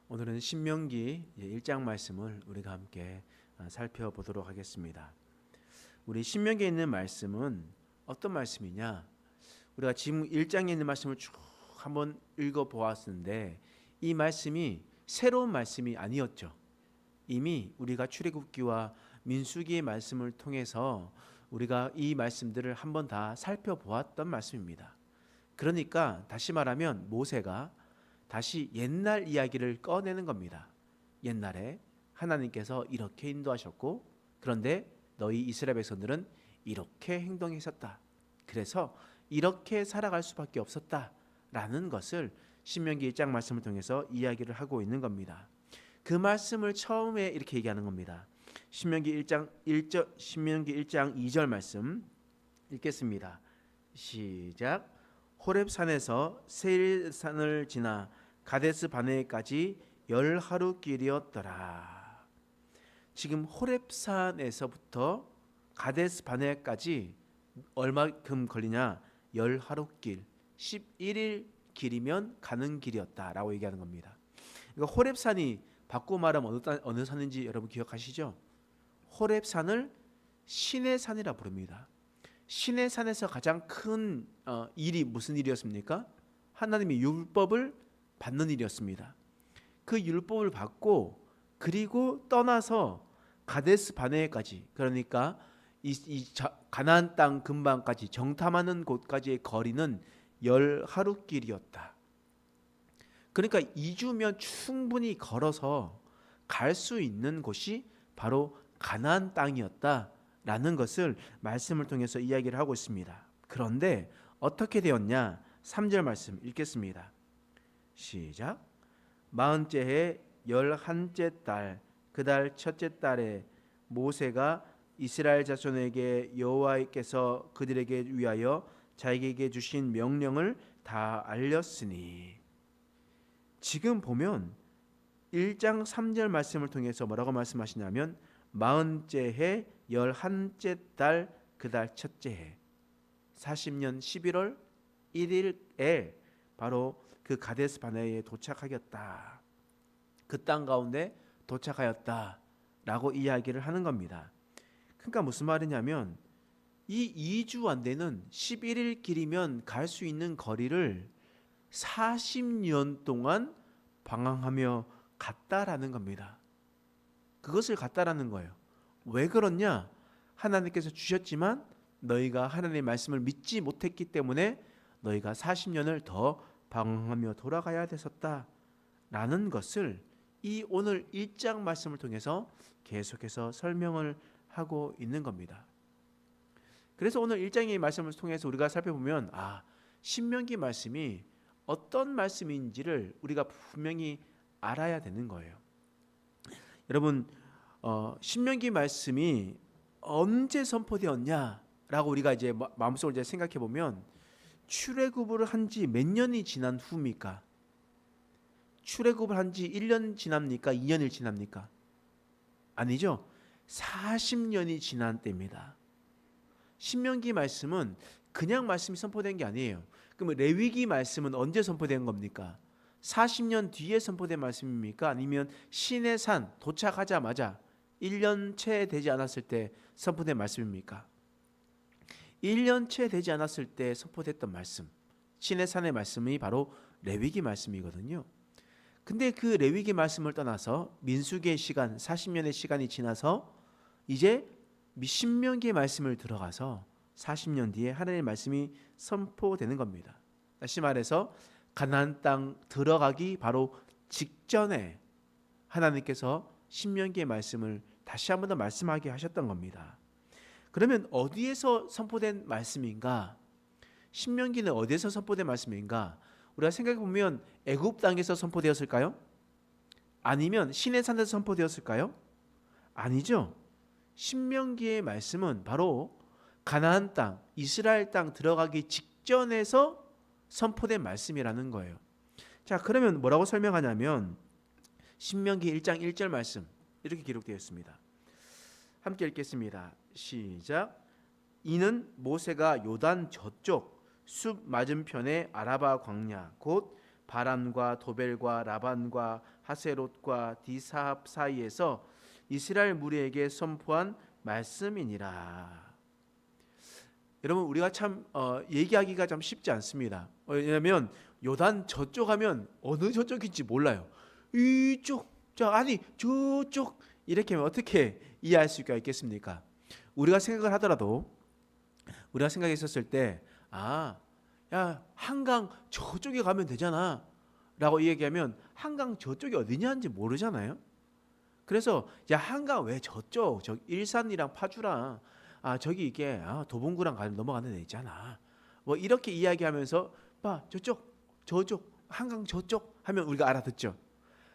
오늘은 신명기 1장 말씀을 우리가 함께 살펴보도록 하겠습니다. 우리 신명기에 있는 말씀은 어떤 말씀이냐? 우리가 지금 1장에 있는 말씀을 쭉 한번 읽어보았는데 이 말씀이 새로운 말씀이 아니었죠. 이미 우리가 출애굽기와 민수기의 말씀을 통해서 우리가 이 말씀들을 한번 다 살펴보았던 말씀입니다. 그러니까 다시 말하면 모세가 다시 옛날 이야기를 꺼내는 겁니다. 옛날에 하나님께서 이렇게 인도하셨고 그런데 너희 이스라엘 백성들은 이렇게 행동했었다. 그래서 이렇게 살아갈 수밖에 없었다라는 것을 신명기 1장 말씀을 통해서 이야기를 하고 있는 겁니다. 그 말씀을 처음에 이렇게 얘기하는 겁니다. 신명기 1장 2절 말씀 읽겠습니다. 시작. 호렙산에서 세일산을 지나 가데스 바네까지 10하루 길이었더라. 지금 호렙산에서부터 가데스 바네까지 얼마큼 걸리냐? 10하루 길, 11일 길이면 가는 길이었다라고 얘기하는 겁니다. 그러니까 호렙산이 바꿔 말하면 어느 산인지 여러분 기억하시죠? 호렙산을 신의 산이라 부릅니다. 신의 산에서 가장 큰 일이 무슨 일이었습니까? 하나님의 율법을 받는 일이었습니다. 그 율법을 받고 그리고 떠나서 가데스 바네까지, 그러니까 가나안 땅 근방까지 정탐하는 곳까지의 거리는 10하루 길이었다. 그러니까 2주면 충분히 걸어서 갈 수 있는 곳이 바로 가나안 땅이었다 라는 것을 말씀을 통해서 이야기를 하고 있습니다. 그런데 어떻게 되었냐? 3절 말씀 읽겠습니다. 시작. 40째 해 11째 달 그 달 첫째 달에 모세가 이스라엘 자손에게 여호와께서 그들에게 위하여 자기에게 주신 명령을 다 알렸으니. 지금 보면 1장 3절 말씀을 통해서 뭐라고 말씀하시냐면 40째 해 11째 달 그 달 첫째 해 40년 11월 1일에 바로 그 가데스 바네에 도착하였다. 그 땅 가운데 도착하였다라고 이야기를 하는 겁니다. 그러니까 무슨 말이냐면 이 2주 안 되는 11일 길이면 갈 수 있는 거리를 40년 동안 방황하며 갔다라는 겁니다. 그것을 갔다라는 거예요. 왜 그렇냐? 하나님께서 주셨지만 너희가 하나님의 말씀을 믿지 못했기 때문에 너희가 40년을 더 방황하며 돌아가야 됐었다라는 것을 이 오늘 1장 말씀을 통해서 계속해서 설명을 하고 있는 겁니다. 그래서 오늘 1장의 말씀을 통해서 우리가 살펴보면 신명기 말씀이 어떤 말씀인지를 우리가 분명히 알아야 되는 거예요. 여러분, 신명기 말씀이 언제 선포되었냐라고 우리가 이제 마음속으로 이제 생각해 보면 출애굽을 한 지 몇 년이 지난 후입니까? 출애굽을 한 지 1년 지납니까? 2년이 지납니까? 아니죠. 40년이 지난 때입니다. 신명기 말씀은 그냥 말씀이 선포된 게 아니에요. 그럼 레위기 말씀은 언제 선포된 겁니까? 40년 뒤에 선포된 말씀입니까? 아니면 신의 산 도착하자마자 1년 채 되지 않았을 때 선포된 말씀입니까? 1년 채 되지 않았을 때 선포됐던 말씀, 신의 산의 말씀이 바로 레위기 말씀이거든요. 근데 그 레위기 말씀을 떠나서 민수기의 시간, 40년의 시간이 지나서 이제 신명기의 말씀을 들어가서 40년 뒤에 하나님의 말씀이 선포되는 겁니다. 다시 말해서 가나안 땅 들어가기 바로 직전에 하나님께서 신명기의 말씀을 다시 한 번 더 말씀하게 하셨던 겁니다. 그러면 어디에서 선포된 말씀인가? 신명기는 어디에서 선포된 말씀인가? 우리가 생각해 보면 애굽 땅에서 선포되었을까요? 아니면 시내 산에서 선포되었을까요? 아니죠. 신명기의 말씀은 바로 가나안 땅, 이스라엘 땅 들어가기 직전에서 선포된 말씀이라는 거예요. 자, 그러면 뭐라고 설명하냐면 신명기 1장 1절 말씀 이렇게 기록되어 있습니다. 함께 읽겠습니다. 시작. 이는 모세가 요단 저쪽 숲 맞은편의 아라바 광야 곧 바람과 도벨과 라반과 하세롯과 디사합 사이에서 이스라엘 무리에게 선포한 말씀이니라. 여러분, 우리가 참 얘기하기가 좀 쉽지 않습니다. 왜냐하면 요단 저쪽 하면 어느 저쪽인지 몰라요. 이쪽, 아니 저쪽, 이렇게 하면 어떻게 이해할 수가 있겠습니까? 우리가 생각을 하더라도, 우리가 생각했었을 때, 야, 한강 저쪽에 가면 되잖아 라고 얘기하면 한강 저쪽이 어디냐는지 모르잖아요. 그래서 야, 한강 왜 저쪽, 저 일산이랑 파주랑 저기 이게 도봉구랑 넘어가는 데 있잖아, 뭐 이렇게 이야기하면서 봐, 저쪽 한강 저쪽 하면 우리가 알아듣죠.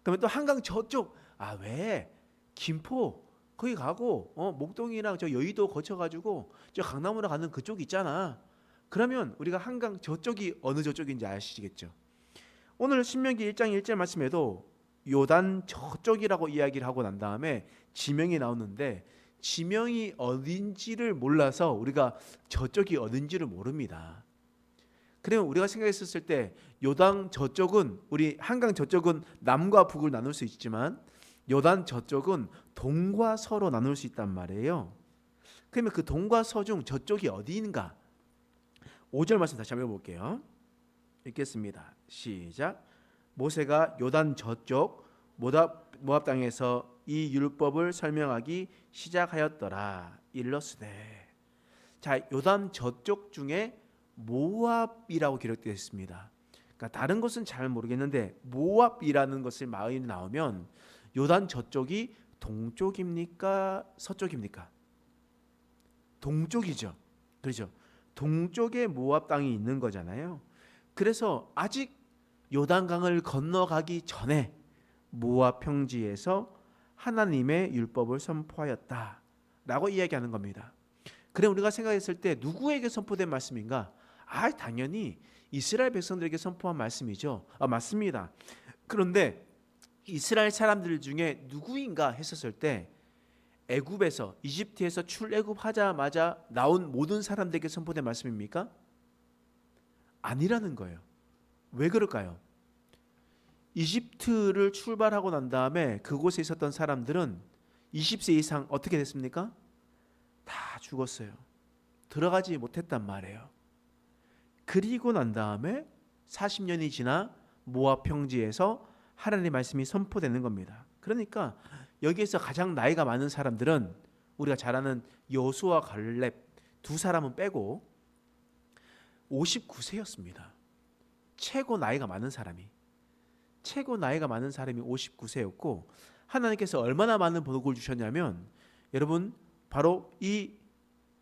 그러면 또 한강 저쪽, 왜 김포 거기 가고 목동이랑 저 여의도 거쳐가지고 저 강남으로 가는 그쪽 있잖아. 그러면 우리가 한강 저쪽이 어느 저쪽인지 아시겠죠. 오늘 신명기 1장 1절 말씀에도 요단 저쪽이라고 이야기를 하고 난 다음에 지명이 나오는데, 지명이 어딘지를 몰라서 우리가 저쪽이 어딘지를 모릅니다. 그러면 우리가 생각했었을 때 요단 저쪽은, 우리 한강 저쪽은 남과 북을 나눌 수 있지만 요단 저쪽은 동과 서로 나눌 수 있단 말이에요. 그러면 그 동과 서 중 저쪽이 어디인가? 5절 말씀 다시 한번 읽어볼게요. 읽겠습니다. 시작. 모세가 요단 저쪽 모압 땅에서 이 율법을 설명하기 시작하였더라. 일러스되. 자, 요단 저쪽 중에 모압이라고 기록되어 있습니다. 그러니까 다른 것은 잘 모르겠는데 모압이라는 것을 마음이 나오면 요단 저쪽이 동쪽입니까? 서쪽입니까? 동쪽이죠. 그렇죠. 동쪽에 모압 땅이 있는 거잖아요. 그래서 아직 요단강을 건너가기 전에 모압 평지에서 하나님의 율법을 선포하였다라고 이야기하는 겁니다. 그래, 우리가 생각했을 때 누구에게 선포된 말씀인가? 당연히 이스라엘 백성들에게 선포한 말씀이죠. 맞습니다. 그런데 이스라엘 사람들 중에 누구인가 했었을 때 애굽에서, 이집트에서 출애굽하자마자 나온 모든 사람들에게 선포된 말씀입니까? 아니라는 거예요. 왜 그럴까요? 이집트를 출발하고 난 다음에 그곳에 있었던 사람들은 20세 이상 어떻게 됐습니까? 다 죽었어요. 들어가지 못했단 말이에요. 그리고 난 다음에 40년이 지나 모압 평지에서 하나님의 말씀이 선포되는 겁니다. 그러니까 여기에서 가장 나이가 많은 사람들은 우리가 잘 아는 여호수아와 갈렙 두 사람은 빼고 59세였습니다. 최고 나이가 많은 사람이 59세였고, 하나님께서 얼마나 많은 복을 주셨냐면, 여러분, 바로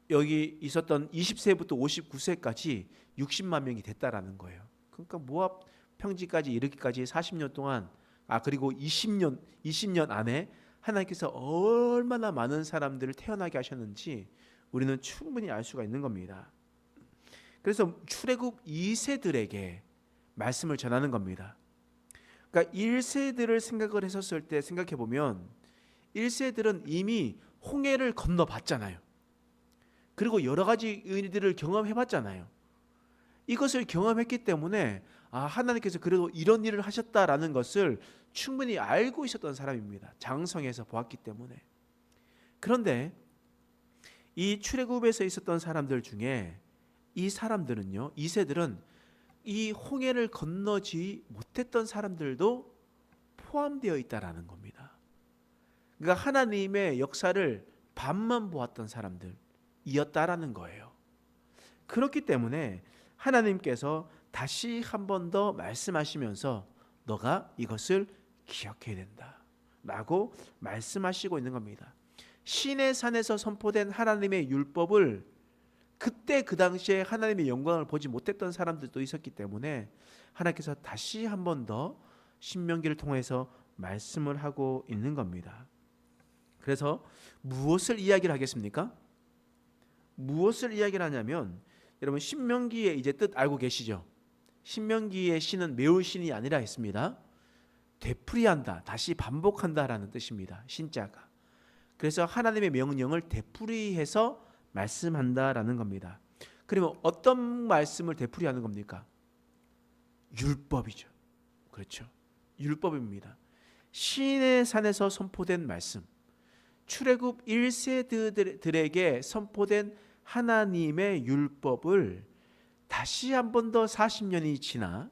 여기 있었던 20세부터 59세까지 60만 명이 됐다라는 거예요. 그러니까 모압 평지까지 이르기까지 40년 동안, 그리고 20년 안에 하나님께서 얼마나 많은 사람들을 태어나게 하셨는지 우리는 충분히 알 수가 있는 겁니다. 그래서 출애굽 2세들에게 말씀을 전하는 겁니다. 그러니까 1세들을 생각을 했었을 때 생각해 보면 1세들은 이미 홍해를 건너봤잖아요. 그리고 여러 가지 일들을 경험해 봤잖아요. 이것을 경험했기 때문에 하나님께서 그래도 이런 일을 하셨다라는 것을 충분히 알고 있었던 사람입니다. 장성에서 보았기 때문에. 그런데 이 출애굽에서 있었던 사람들 중에 이 사람들은요, 2세들은 이 홍해를 건너지 못했던 사람들도 포함되어 있다라는 겁니다. 그러니까 하나님의 역사를 반만 보았던 사람들이었다라는 거예요. 그렇기 때문에 하나님께서 다시 한 번 더 말씀하시면서 너가 이것을 기억해야 된다 라고 말씀하시고 있는 겁니다. 시내 산에서 선포된 하나님의 율법을 그때 그 당시에 하나님의 영광을 보지 못했던 사람들도 있었기 때문에 하나님께서 다시 한 번 더 신명기를 통해서 말씀을 하고 있는 겁니다. 그래서 무엇을 이야기를 하겠습니까? 무엇을 이야기를 하냐면, 여러분 신명기의 이제 뜻 알고 계시죠? 신명기의 신은 매울 신이 아니라 했습니다. 되풀이한다, 다시 반복한다라는 뜻입니다. 신자가. 그래서 하나님의 명령을 되풀이해서 말씀한다라는 겁니다. 그러면 어떤 말씀을 되풀이하는 겁니까? 율법이죠. 그렇죠. 율법입니다. 시내 산에서 선포된 말씀, 출애굽 1세들에게 선포된 하나님의 율법을 다시 한 번 더 40년이 지나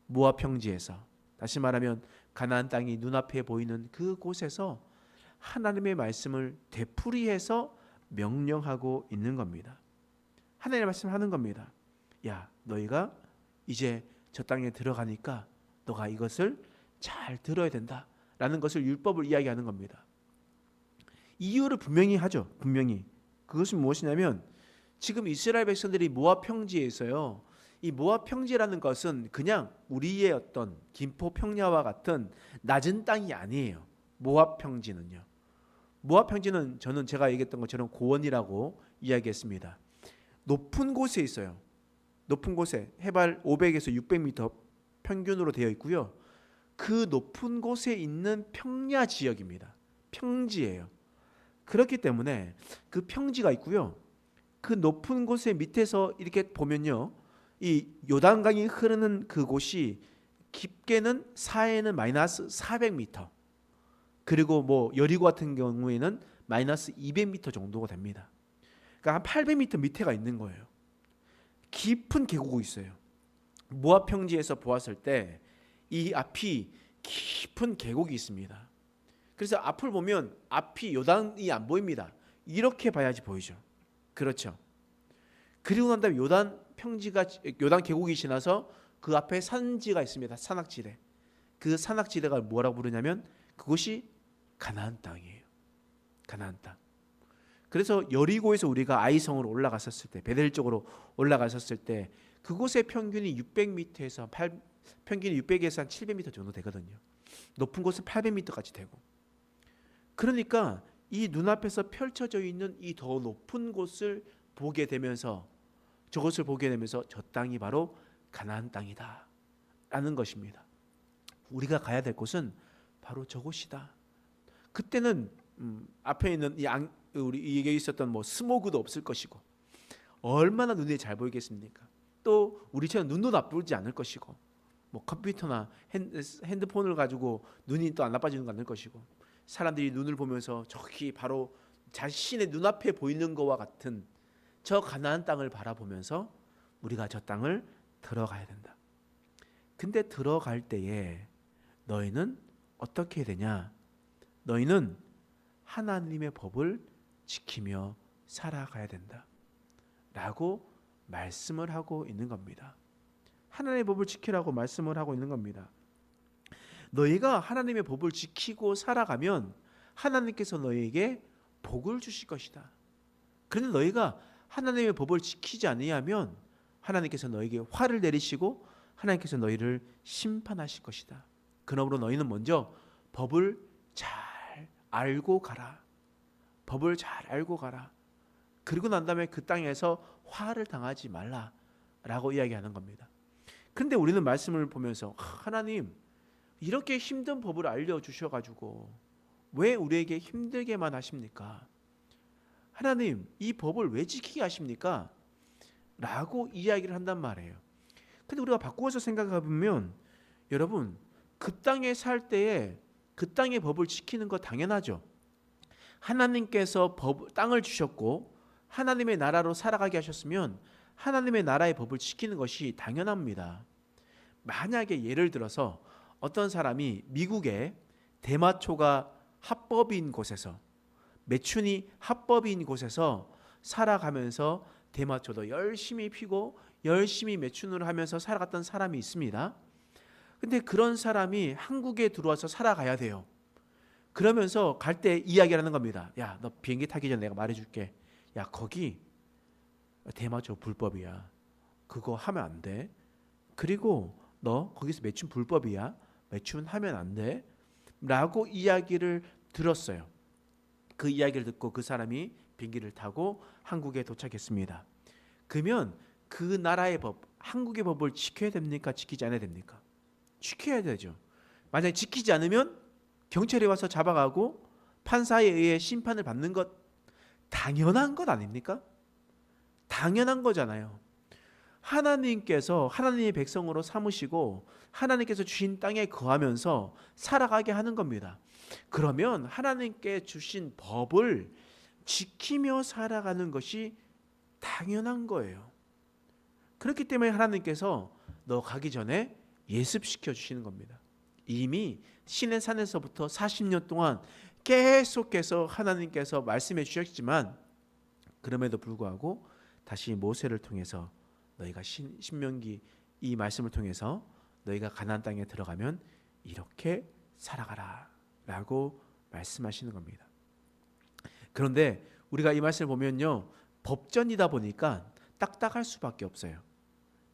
모압 평지에서, 다시 말하면 가나안 땅이 눈앞에 보이는 그곳에서 하나님의 말씀을 되풀이해서 명령하고 있는 겁니다. 하나님의 말씀을 하는 겁니다. 야, 너희가 이제 저 땅에 들어가니까 너가 이것을 잘 들어야 된다 라는 것을, 율법을 이야기하는 겁니다. 이유를 분명히 하죠. 분명히. 그것은 무엇이냐면 지금 이스라엘 백성들이 모압 평지에서요, 이 모압 평지라는 것은 그냥 우리의 어떤 김포 평야와 같은 낮은 땅이 아니에요. 모압 평지는요, 모압 평지는 제가 얘기했던 것처럼 고원이라고 이야기했습니다. 높은 곳에 있어요. 높은 곳에 해발 500에서 600m 평균으로 되어 있고요. 그 높은 곳에 있는 평야 지역입니다. 평지예요. 그렇기 때문에 그 평지가 있고요. 그 높은 곳의 밑에서 이렇게 보면요, 이 요단강이 흐르는 그곳이 깊게는 사해는 마이너스 400m, 그리고 뭐 여리고 같은 경우에는 마이너스 200m 정도가 됩니다. 그러니까 한 800m 밑에가 있는 거예요. 깊은 계곡이 있어요. 모압 평지에서 보았을 때 이 앞이 깊은 계곡이 있습니다. 그래서 앞을 보면 앞이 요단이 안 보입니다. 이렇게 봐야지 보이죠. 그렇죠. 그리고 난 다음에 요단 계곡이 지나서 그 앞에 산지가 있습니다. 산악지대. 그 산악지대가 뭐라고 부르냐면 그것이 가나안 땅이에요. 가나안 땅. 그래서 여리고에서 우리가 아이성으로 올라갔었을 때, 베델 쪽으로 올라갔었을 때 그곳의 평균이 600m에서 평균이 600에서 한 700m 정도 되거든요. 높은 곳은 800m까지 되고. 그러니까 이 눈앞에서 펼쳐져 있는 이 더 높은 곳을 보게 되면서, 저것을 보게 되면서 저 땅이 바로 가나안 땅이다 라는 것입니다. 우리가 가야 될 곳은 바로 저곳이다. 그때는 앞에 있는 우리 여기 있었던 뭐 스모그도 없을 것이고, 얼마나 눈이 잘 보이겠습니까? 또 우리처럼 눈도 나쁘지 않을 것이고, 뭐 컴퓨터나 핸드폰을 가지고 눈이 또 안 나빠지는 거 않을 것이고, 사람들이 눈을 보면서 저기 바로 자신의 눈앞에 보이는 것과 같은 저 가나안 땅을 바라보면서 우리가 저 땅을 들어가야 된다. 근데 들어갈 때에 너희는 어떻게 해야 되냐? 너희는 하나님의 법을 지키며 살아가야 된다 라고 말씀을 하고 있는 겁니다. 하나님의 법을 지키라고 말씀을 하고 있는 겁니다. 너희가 하나님의 법을 지키고 살아가면 하나님께서 너희에게 복을 주실 것이다. 그런데 너희가 하나님의 법을 지키지 아니하면 하나님께서 너희에게 화를 내리시고 하나님께서 너희를 심판하실 것이다. 그러므로 너희는 먼저 법을 잘 알고 가라. 법을 잘 알고 가라. 그리고 난 다음에 그 땅에서 화를 당하지 말라라고 이야기하는 겁니다. 그런데 우리는 말씀을 보면서 하나님, 이렇게 힘든 법을 알려주셔가지고 왜 우리에게 힘들게만 하십니까? 하나님, 이 법을 왜 지키게 하십니까? 라고 이야기를 한단 말이에요. 근데 우리가 바꾸어서 생각해 보면, 여러분, 그 땅에 살 때에 그 땅의 법을 지키는 거 당연하죠. 하나님께서 땅을 주셨고 하나님의 나라로 살아가게 하셨으면 하나님의 나라의 법을 지키는 것이 당연합니다. 만약에 예를 들어서 어떤 사람이 미국에 대마초가 합법인 곳에서, 매춘이 합법인 곳에서 살아가면서 대마초도 열심히 피고 열심히 매춘을 하면서 살아갔던 사람이 있습니다. 근데 그런 사람이 한국에 들어와서 살아가야 돼요. 그러면서 갈 때 이야기를 하는 겁니다. 야, 너 비행기 타기 전에 내가 말해줄게. 야, 거기 대마초 불법이야. 그거 하면 안 돼. 그리고 너 거기서 매춘 불법이야. 매춘 하면 안 돼. 라고 이야기를 들었어요. 그 이야기를 듣고 그 사람이 비행기를 타고 한국에 도착했습니다. 그러면 그 나라의 법, 한국의 법을 지켜야 됩니까? 지키지 않아야 됩니까? 지켜야 되죠. 만약에 지키지 않으면 경찰이 와서 잡아가고 판사에 의해 심판을 받는 것 당연한 것 아닙니까? 당연한 거잖아요. 하나님께서 하나님의 백성으로 삼으시고 하나님께서 주신 땅에 거하면서 살아가게 하는 겁니다. 그러면 하나님께 주신 법을 지키며 살아가는 것이 당연한 거예요. 그렇기 때문에 하나님께서 너 가기 전에 예습시켜 주시는 겁니다. 이미 시내 산에서부터 40년 동안 계속해서 하나님께서 말씀해 주셨지만 그럼에도 불구하고 다시 모세를 통해서 너희가 신명기 이 말씀을 통해서 너희가 가나안 땅에 들어가면 이렇게 살아가라 라고 말씀하시는 겁니다. 그런데 우리가 이 말씀을 보면요, 법전이다 보니까 딱딱할 수밖에 없어요.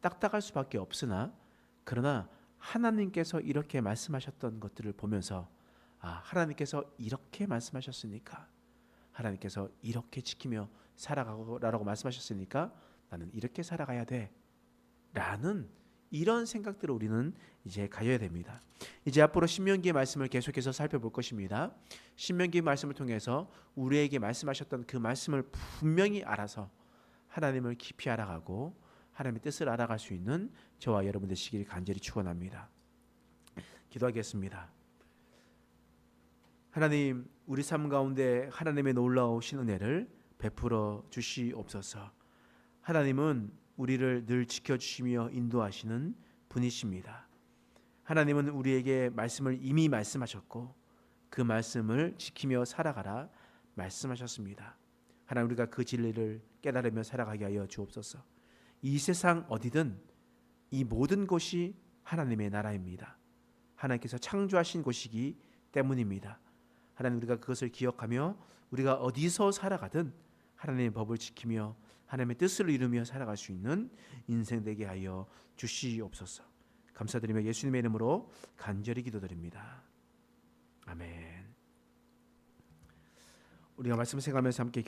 딱딱할 수밖에 없으나 그러나 하나님께서 이렇게 말씀하셨던 것들을 보면서 하나님께서 이렇게 말씀하셨으니까, 하나님께서 이렇게 지키며 살아가라고 말씀하셨으니까 나는 이렇게 살아가야 돼 라는 이런 생각들을 우리는 이제 가져야 됩니다. 이제 앞으로 신명기의 말씀을 계속해서 살펴볼 것입니다. 신명기의 말씀을 통해서 우리에게 말씀하셨던 그 말씀을 분명히 알아서 하나님을 깊이 알아가고 하나님의 뜻을 알아갈 수 있는 저와 여러분 되시길 간절히 축원합니다. 기도하겠습니다. 하나님, 우리 삶 가운데 하나님의 놀라우신 은혜를 베풀어 주시옵소서. 하나님은 우리를 늘 지켜주시며 인도하시는 분이십니다. 하나님은 우리에게 말씀을 이미 말씀하셨고 그 말씀을 지키며 살아가라 말씀하셨습니다. 하나님, 우리가 그 진리를 깨달으며 살아가게 하여 주옵소서. 이 세상 어디든 이 모든 곳이 하나님의 나라입니다. 하나님께서 창조하신 곳이기 때문입니다. 하나님, 우리가 그것을 기억하며 우리가 어디서 살아가든 하나님의 법을 지키며 하나님의 뜻을 이루며 살아갈 수 있는 인생 되게 하여 주시옵소서. 감사드리며 예수님의 이름으로 간절히 기도드립니다. 아멘. 우리가 말씀을 생각하면서 함께